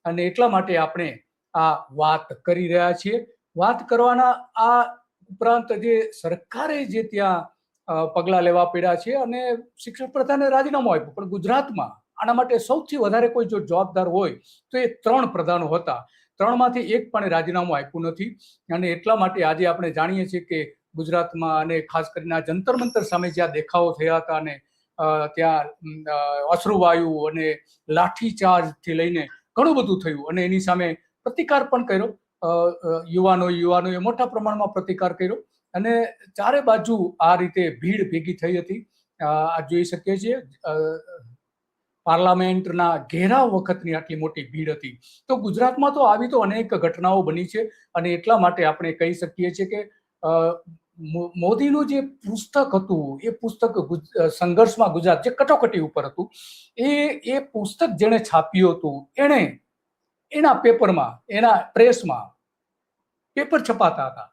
અને એટલા માટે આપણે આ વાત કરી રહ્યા છીએ. વાત કરવાના આ ઉપરાંત જે સરકારે જે ત્યાં પગલાં લેવા પડ્યા છે અને શિક્ષણ પ્રધાને રાજીનામું આપ્યું, પણ ગુજરાતમાં આના માટે સૌથી વધારે કોઈ જો જવાબદાર હોય તો એ 3 પ્રધાનો હતા. 3માંથી એક પણ રાજીનામું આપ્યું નથી. અને એટલા માટે આજે આપણે જાણીએ છીએ કે ગુજરાતમાં અને ખાસ કરીને જંતર મંતર સામે જ્યાં દેખાવો થયા હતા અને ત્યાં અશ્રુવાયુ અને લાઠીચાર્જથી લઈને ઘણું બધું થયું અને એની સામે પ્રતિકાર પણ કર્યો. યુવાનોએ મોટા પ્રમાણમાં પ્રતિકાર કર્યો અને ચારે બાજુ આ રીતે ભીડ ભેગી થઈ હતી. આ જોઈ શકીએ છીએ પાર્લામેન્ટના ઘેરાવ વખતની આટલી મોટી ભીડ હતી. તો ગુજરાતમાં તો આવી તો અનેક ઘટનાઓ બની છે અને એટલા માટે આપણે કહી શકીએ છીએ કે મોદીનું જે પુસ્તક હતું એ પુસ્તક સંઘર્ષમાં ગુજરાત જે કટોકટી ઉપર હતું એ પુસ્તક જેણે છાપ્યું હતું એણે એના પેપરમાં એના પ્રેસમાં પેપર છપાતા હતા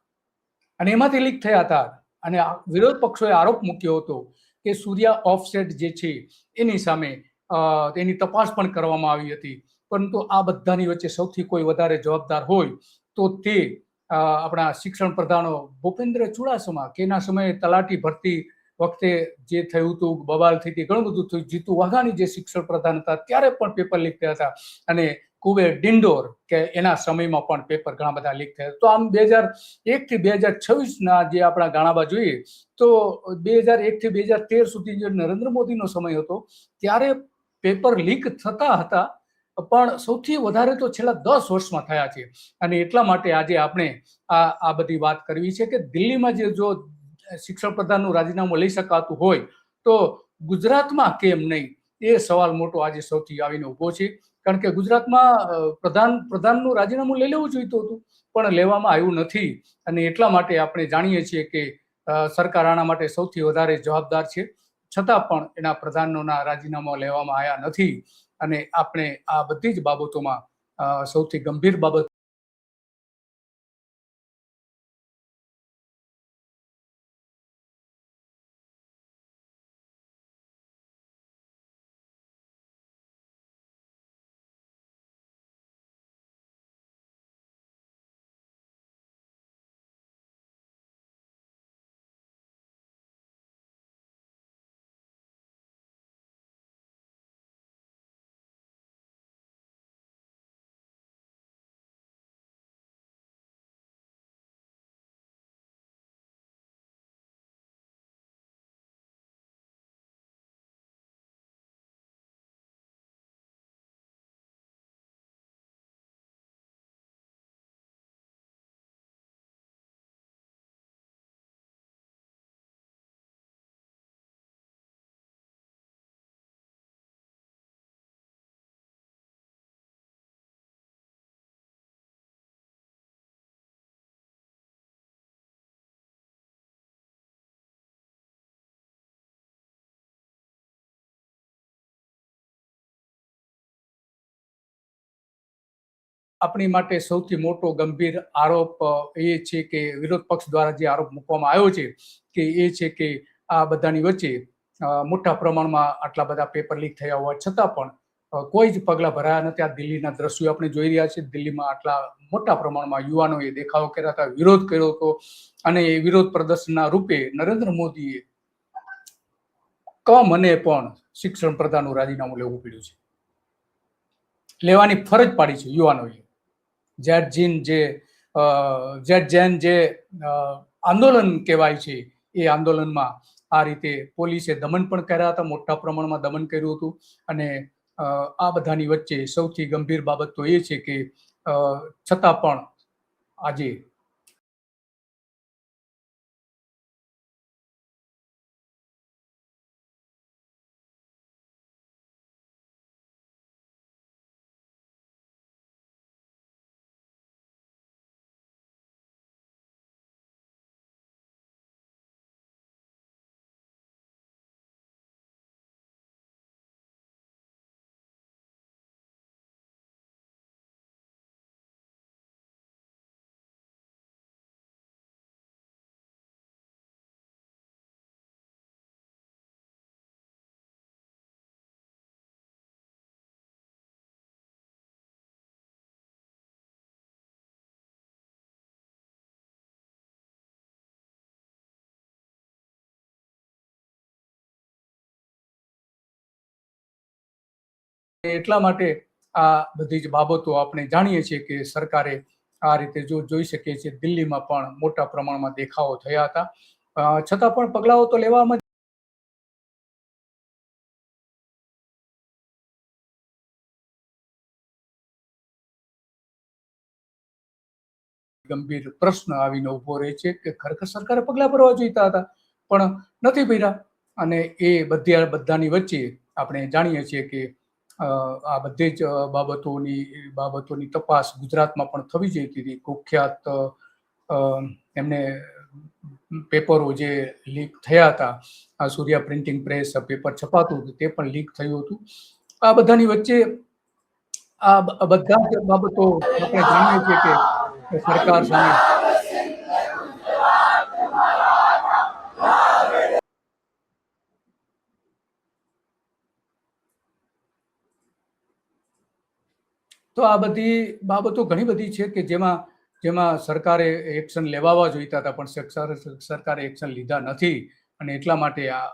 અને એમાંથી લીક થયા હતા અને વિરોધ પક્ષોએ આરોપ મૂક્યો હતો કે સૂર્યા ઓફસેટ જે છે એની સામે તેની તપાસ પણ કરવામાં આવી હતી. પરંતુ આ બધાની વચ્ચે સૌથી કોઈ વધારે જવાબદાર હોય તો તે આપણા શિક્ષણ પ્રધાનો ભૂપેન્દ્ર ચુડાસમા, કે એના સમયે તલાટી ભરતી વખતે જે થયું હતું, બબાલ થઈ હતી, ઘણું બધું થયું. જીતુ વાઘાણી જે શિક્ષણ પ્રધાન હતા ત્યારે પણ પેપર લીક થયા હતા અને કુબેર ડિંડોર કે એના સમયમાં પણ પેપર ઘણા બધા લીક થયા. તો આમ 2001 થી 2026ના જે આપણા ગાણાબા જોઈએ તો 2001 થી 2013 સુધી જે નરેન્દ્ર મોદીનો સમય હતો ત્યારે પેપર લીક થતા હતા, પણ સૌથી વધારે તો છેલ્લા 10 વર્ષમાં થયા છે. અને એટલા માટે આજે આપણે આ બધી વાત કરવી છે કે દિલ્હીમાં જો શિક્ષણ પ્રધાનનું રાજીનામું લઈ શકાતું હોય તો ગુજરાતમાં કેમ નહીં, એ સવાલ મોટો આજે સૌથી આવીને ઉભો છે. કારણ કે ગુજરાતમાં પ્રધાનનું રાજીનામું લઈ લેવું જોઈતું હતું પણ લેવામાં આવ્યું નથી અને એટલા માટે આપણે જાણીએ છીએ કે સરકાર આના માટે સૌથી વધારે જવાબદાર છે. છતાં પણ એના પ્રધાનોના રાજીનામા લેવામાં આવ્યા નથી અને આપણે આ બધી જ બાબતોમાં સૌથી ગંભીર બાબત આપણી માટે સૌથી મોટો ગંભીર આરોપ એ છે કે વિરોધ પક્ષ દ્વારા જે આરોપ મૂકવામાં આવ્યો છે કે એ છે કે આ બધાની વચ્ચે મોટા પ્રમાણમાં આટલા બધા પેપર લીક થયા હોવા છતાં પણ કોઈ જ પગલાં ભરાયા નથી. આ દિલ્હીના દ્રશ્યો આપણે જોઈ રહ્યા છીએ. દિલ્હીમાં આટલા મોટા પ્રમાણમાં યુવાનોએ દેખાવો કર્યા હતા, વિરોધ કર્યો હતો અને એ વિરોધ પ્રદર્શનના રૂપે નરેન્દ્ર મોદીએ મને પણ શિક્ષણ પ્રધાનનું રાજીનામું લેવું પડ્યું છે, લેવાની ફરજ પાડી છે યુવાનોએ. ઝેડ જેન જે આંદોલન કહેવાય છે એ આંદોલનમાં આ રીતે પોલીસે દમન પણ કર્યા હતા, મોટા પ્રમાણમાં દમન કર્યું હતું. અને આ બધાની વચ્ચે સૌથી ગંભીર બાબત તો એ છે કે છતાં પણ આજે એટલા માટે આ બધી જ બાબતો આપણે જાણીએ છીએ કે સરકારે આ રીતે જોઈ શકીએ છીએ દિલ્હીમાં પણ મોટા પ્રમાણમાં દેખાવો થયા હતા, છતાં પણ પગલાઓ તો લેવામાં ગંભીર પ્રશ્ન આવીને ઉભો રહે છે કે ખરેખર સરકારે પગલાં ભરવા જોઈતા હતા પણ નથી ભર્યા. અને એ બધાની વચ્ચે આપણે જાણીએ છીએ કે આ બધી જ બાબતોની તપાસ ગુજરાતમાં પણ થવી જોઈતી હતી. કુખ્યાત એમને પેપરો જે લીક થયા હતા, આ સૂર્યા પ્રિન્ટિંગ પ્રેસ પેપર છપાતું હતું તે પણ લીક થયું હતું. આ બધાની વચ્ચે આ બધા જ બાબતો આપણે જાણીએ છીએ કે સરકાર સામે તો આ બધી બાબતો ઘણી બધી છે કે જેમાં સરકારે એક્શન લેવા જોઈતા હતા પણ સરકારે એક્શન લીધા નથી અને એટલા માટે આ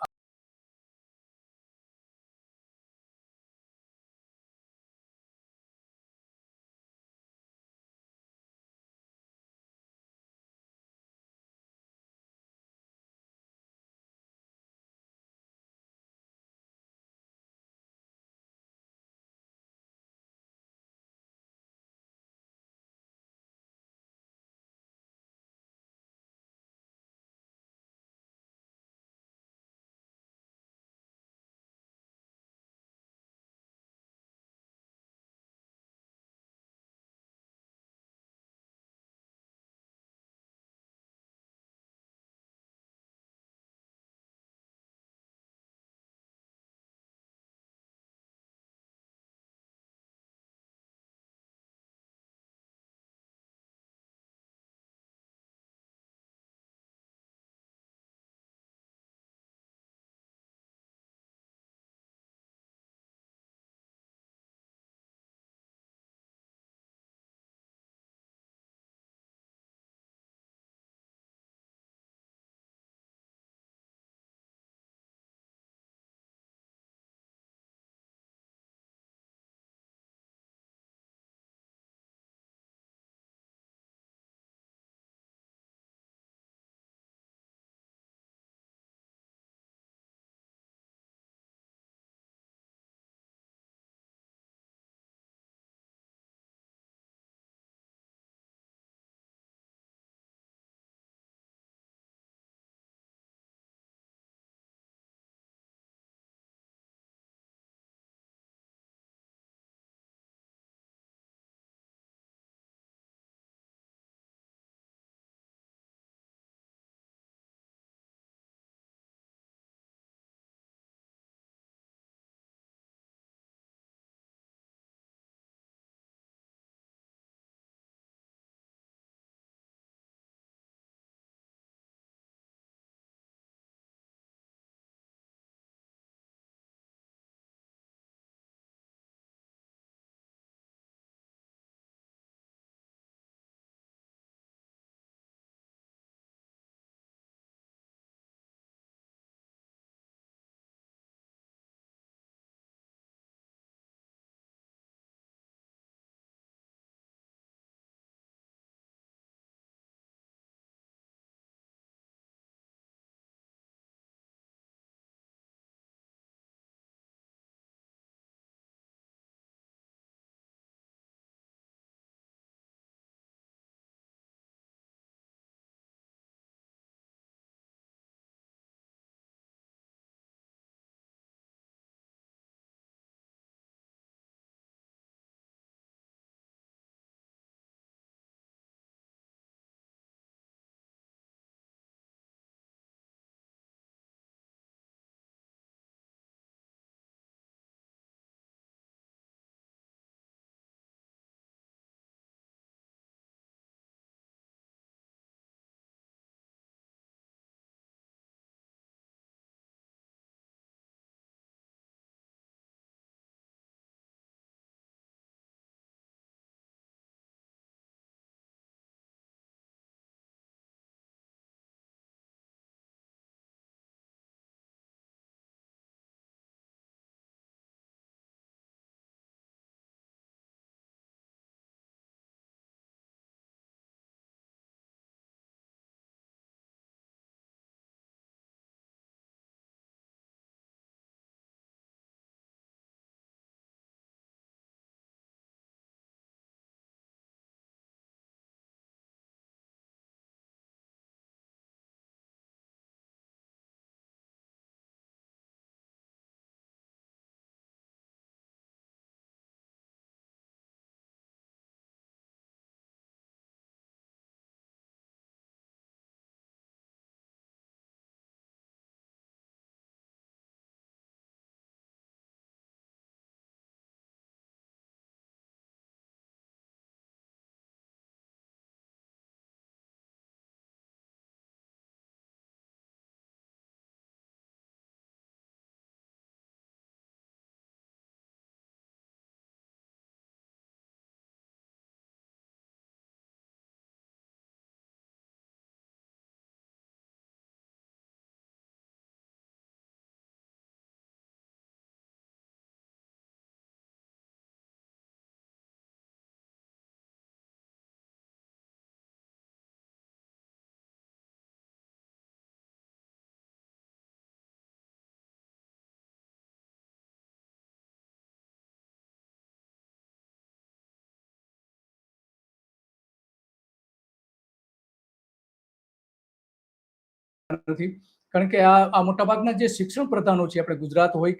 નથી, કારણ કે આ મોટાભાગના જે શિક્ષણ પ્રધાનો છે, આપણે ગુજરાત હોય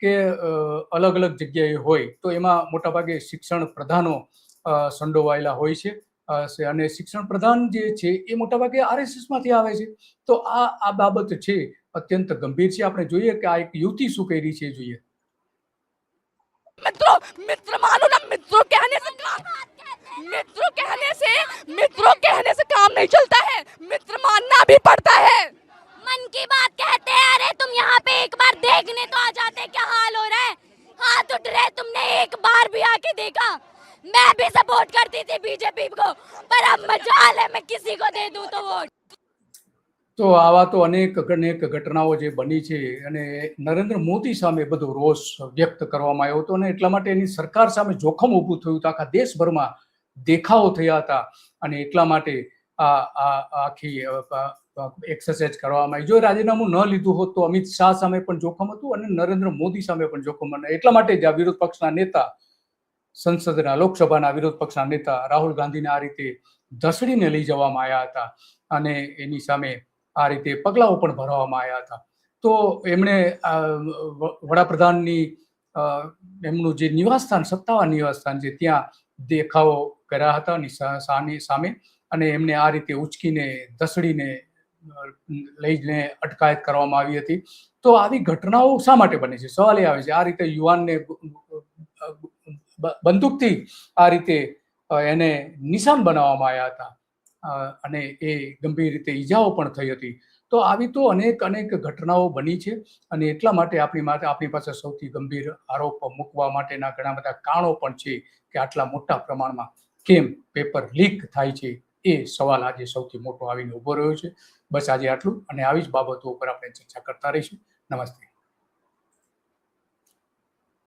કે અલગ અલગ જગ્યાએ હોય, તો એમાં મોટાભાગે શિક્ષણ પ્રધાનો સંડોવાયેલા હોય છે, અને શિક્ષણ પ્રધાન જે છે એ મોટાભાગે RSS માંથી આવે છે। તો આ બાબત છે અત્યંત ગંભીર છે। આપણે જોઈએ કે આ એક યુવતી શું કરી છે, જોઈએ। मित्रों, मित्र मानो ना, मित्रों कहने से काम नहीं चलता है, मित्र मानना भी पड़ता है। मन की बात कहते हैं, अरे तुम यहाँ पे एक बार देखने तो आ जाते, क्या हाल हो रहा है, हाथ उठ रहे, तुमने एक बार भी आके देखा। मैं भी सपोर्ट करती थी बीजेपी को, पर अब मजाल है मैं किसी को दे दूं तो वोट। તો આવા તો અનેક ઘટનાઓ જે બની છે, અને નરેન્દ્ર મોદી સામે બધો રોષ વ્યક્ત કરવામાં આવ્યો હતો, અને એટલા માટે એની સરકાર સામે જોખમ ઊભું થયું હતું। આખા દેશભરમાં દેખાવો થયા હતા, અને એટલા માટે આખી એક્સરસાઇઝ કરવામાં આવી। જો રાજીનામું ન લીધું હોત તો અમિત શાહ સામે પણ જોખમ હતું, અને નરેન્દ્ર મોદી સામે પણ જોખમ હતું। એટલા માટે જ આ વિરોધ પક્ષના નેતા, સંસદના લોકસભાના વિરોધ પક્ષના નેતા રાહુલ ગાંધીને આ રીતે ધસડીને લઈ જવામાં આવ્યા હતા, અને એની સામે આ રીતે પગલાઓ પણ ભરવામાં આવ્યા હતા। તો એમણે વડાપ્રધાનની એમનું જે નિવાસસ્થાન, સત્તાવાર નિવાસસ્થાન છે, ત્યાં દેખાવો કર્યા હતા સામે, અને એમને આ રીતે ઉચકીને ધસડીને લઈને અટકાયત કરવામાં આવી હતી। તો આવી ઘટનાઓ શા માટે બને છે, સવાલ એ આવે છે। આ રીતે યુવાનને બંદૂકથી આ રીતે એને નિશાન બનાવવામાં આવ્યા હતા, અને એ ગંભીર રીતે ઈજાઓ પણ થઈ હતી। તો આવી તો અનેક ઘટનાઓ બની છે, અને એટલા માટે આપણી પાસે સૌથી ગંભીર આરોપ મૂકવા માટેના ઘણા બધા કારણો પણ છે કે આટલા મોટા પ્રમાણમાં કેમ પેપર લીક થાય છે, એ સવાલ આજે સૌથી મોટો આવીને ઉભો રહ્યો છે। બસ આજે આટલું, અને આવી જ બાબતો ઉપર આપણે ચર્ચા કરતા રહીશું। નમસ્તે।